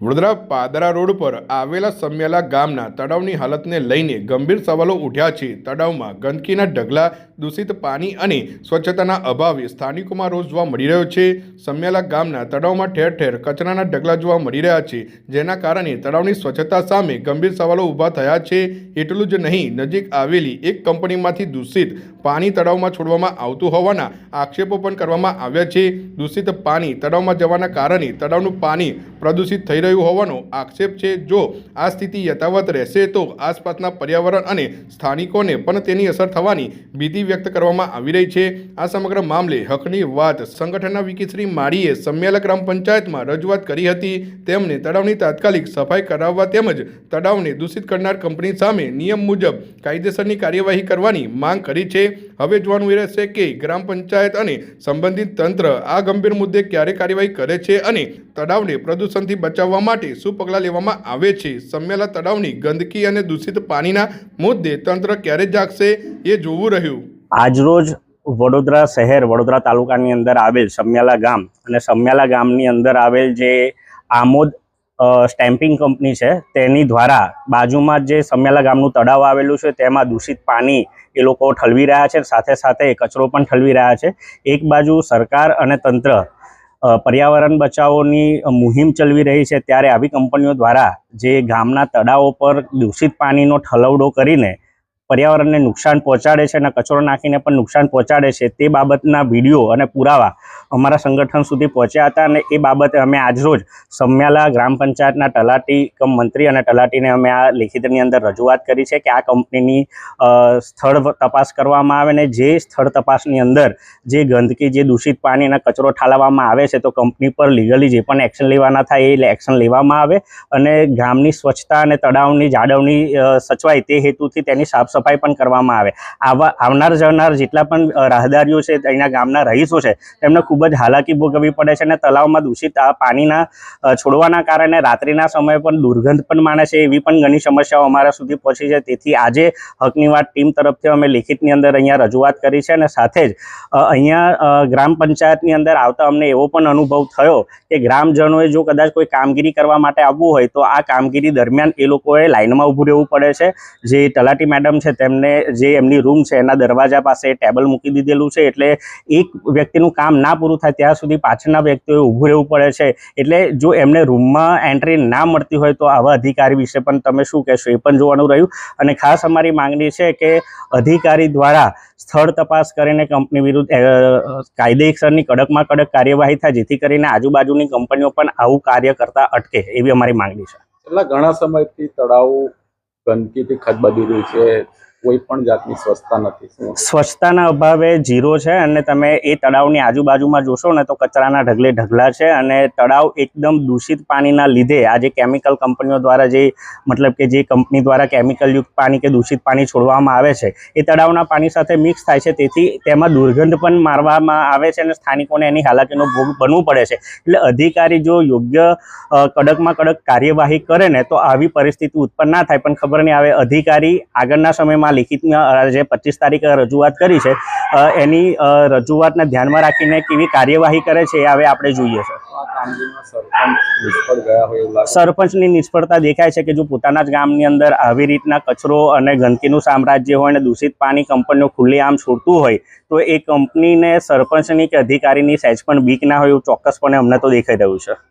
Vadodara Padra road પર આવેલા સમ્યાલા ગામના તળાવની હાલતને લઈને ગંભીર સવાલો ઉઠ્યા છે। તળાવમાં ગંદકીના ઢગલા, દૂષિત પાણી અને સ્વચ્છતાના અભાવે સ્થાનિકોમાં રોષ જોવા મળી રહ્યો છે। સમ્યાલા ગામના તળાવમાં ઠેર ઠેર કચરાના ઢગલા જોવા મળી રહ્યા છે, જેના કારણે તળાવની સ્વચ્છતા સામે ગંભીર સવાલો ઊભા થયા છે। એટલું જ નહીં, નજીક આવેલી એક કંપનીમાંથી દૂષિત પાણી તળાવમાં છોડવામાં આવતું હોવાના આક્ષેપો પણ કરવામાં આવ્યા છે। દૂષિત પાણી તળાવમાં જવાના કારણે તળાવનું પાણી પ્રદૂષિત થઈ રહ્યું હોવાનો આક્ષેપ છે। જો આ સ્થિતિ યથાવત રહેશે તો આસપાસના પર્યાવરણ અને સ્થાનિકોને પણ તેની અસર થવાની ભીતિ વ્યક્ત કરવામાં આવી રહી છે। આ સમગ્ર મામલે હકની વાત સંગઠનના વિકેશ્રી માળીએ સમ્યાલા ગ્રામ પંચાયતમાં રજૂઆત કરી હતી। તેમણે તળાવની તાત્કાલિક સફાઈ કરાવવા તેમજ તળાવને દૂષિત કરનાર કંપની સામે નિયમ મુજબ કાયદેસરની કાર્યવાહી કરવાની માંગ કરી છે। હવે જોવાનું એ રહેશે કે ગ્રામ પંચાયત અને સંબંધિત તંત્ર આ ગંભીર મુદ્દે ક્યારે કાર્યવાહી કરે છે અને તળાવને પ્રદૂષણથી બચાવવા માટે શું પગલાં લેવામાં આવે છે। સમ્યાલા તળાવની ગંદકી અને દૂષિત પાણીના મુદ્દે તંત્ર ક્યારે જાગશે એ જોવું રહ્યું। આજરોજ વડોદરા શહેર વડોદરા તાલુકાની અંદર આવેલ સમ્યાલા ગામ અને સમ્યાલા ગામની અંદર આવેલ જે આમોદ સ્ટેમ્પિંગ કંપની છે તેની દ્વારા બાજુમાં જે સમ્યાલા ગામનું તળાવ આવેલું છે તેમાં દૂષિત પાણી એ લોકો ઠલવી રહ્યા છે, સાથે સાથે કચરો પણ ઠલવી રહ્યા છે। એક બાજુ સરકાર અને તંત્ર પર્યાવરણ બચાવોની મુહિમ ચલાવી રહી છે, ત્યારે આવી કંપનીઓ દ્વારા જે ગામના તળાવો પર દૂષિત પાણીનો ઠલવડો કરીને પર્યાવરણને નુકસાન પહોંચાડે છે અને કચરો નાખીને પણ નુકસાન પહોંચાડે છે, તે બાબતના વિડીયો અને પુરાવા અમારા સંગઠન સુધી પહોંચ્યા હતા અને એ બાબતે અમે આજરોજ સમ્યાલા ગ્રામ પંચાયતના તલાટી મંત્રી અને તલાટીને અમે આ લેખિતની અંદર રજૂઆત કરી છે કે આ કંપનીની સ્થળ તપાસ કરવામાં આવે ને જે સ્થળ તપાસની અંદર જે ગંદકી, જે દૂષિત પાણી અને કચરો ઠાલવવામાં આવે છે તો કંપની પર લીગલી જે પણ એક્શન લેવાના થાય એ એક્શન લેવામાં આવે અને ગામની સ્વચ્છતા અને તળાવની જાળવણી સચવાય તે હેતુથી તેની સાફ સફાઈ પણ કરવામાં આવે। આવનાર જનાર જેટલા પણ રાહદારીઓ છે, અહીંના ગામના રહીશો છે, તેમને ખૂબ જ હાલાકી ભોગવવી પડે છે અને તળાવમાં દૂષિત પાણીના છોડવાના કારણે રાત્રિના સમયે પણ દુર્ગંધ પણ માણે છે, એવી પણ ઘણી સમસ્યાઓ અમારા સુધી પહોંચી છે। તેથી આજે હકની વાત ટીમ તરફથી અમે લેખિતની અંદર અહીંયા રજૂઆત કરી છે અને સાથે જ અહીંયા ગ્રામ પંચાયતની અંદર આવતા અમને એવો પણ અનુભવ થયો કે ગ્રામજનોએ જો કદાચ કોઈ કામગીરી કરવા માટે આવવું હોય તો આ કામગીરી દરમિયાન એ લોકોએ લાઇનમાં ઊભું રહેવું પડે છે। જે તલાટી મેડમ છે તેમને જે એમની રૂમ છે એના દરવાજા પાસે ટેબલ મૂકી દીધેલું છે, એટલે એક વ્યક્તિનું કામ ના પૂરું થાય ત્યાં સુધી પાછળના વ્યક્તિઓએ ઊભું રહેવું પડે છે। એટલે જો એમને રૂમમાં એન્ટ્રી ના મળતી હોય તો આવા અધિકારી વિશે પણ તમે શું કહેશો એ પણ જોવાનું રહ્યું। અને ખાસ અમારી માંગણી છે કે અધિકારી દ્વારા સ્થળ તપાસ કરીને કંપની વિરુદ્ધ કાયદેસરની કડકમાં કડક કાર્યવાહી થાય, જેથી કરીને આજુબાજુની કંપનીઓ પણ આવું કાર્ય કરતા અટકે એવી અમારી માંગણી છે। છેલ્લા ઘણા સમયથી તળાવ ગંદકીથી ખદબદી રહ્યું છે, કોઈ પણ જાતની સ્વચ્છતા નથી। સ્વચ્છતાના અભાવે ઝીરો છે અને તમે એ તળાવની આજુબાજુમાં જોશો ને તો કચરાના ઢગલે ઢગલા છે અને તળાવ એકદમ દૂષિત પાણીના લીધે આ જે કેમિકલ કંપનીઓ દ્વારા જે મતલબ કે જે કંપની દ્વારા કેમિકલયુક્ત પાણી કે દૂષિત પાણી છોડવામાં આવે છે એ તળાવના પાણી સાથે મિક્સ થાય છે, તેથી તેમાં દુર્ગંધ પણ મારવામાં આવે છે અને સ્થાનિકોને એની હાલાકીનો ભોગ બનવું પડે છે। એટલે અધિકારી જો યોગ્ય કડકમાં કડક કાર્યવાહી કરે ને તો આવી પરિસ્થિતિ ઉત્પન્ન ના થાય, પણ ખબર નહીં આવે અધિકારી આગળના સમયમાં લિખિતમાં જે 25 તારીખે રજૂઆત કરી છે એની રજૂઆતને ધ્યાનમાં રાખીને કેવી કાર્યવાહી કરે છે એ હવે આપણે જોઈએ છે। સરપંચની નિષ્ફળતા દેખાય છે કે જો પોતાના જ ગામની અંદર આવી રીતના કચરો અને ગંદકીનું સામ્રાજ્ય હોય અને દૂષિત પાણી કંપનીઓ ખુલ્લેઆમ છોડતું હોય તો એ કંપનીને સરપંચની કે અધિકારીની સહેજ પણ બીક ના હોય એવું ચોક્કસપણે અમને તો દેખાઈ રહ્યું છે।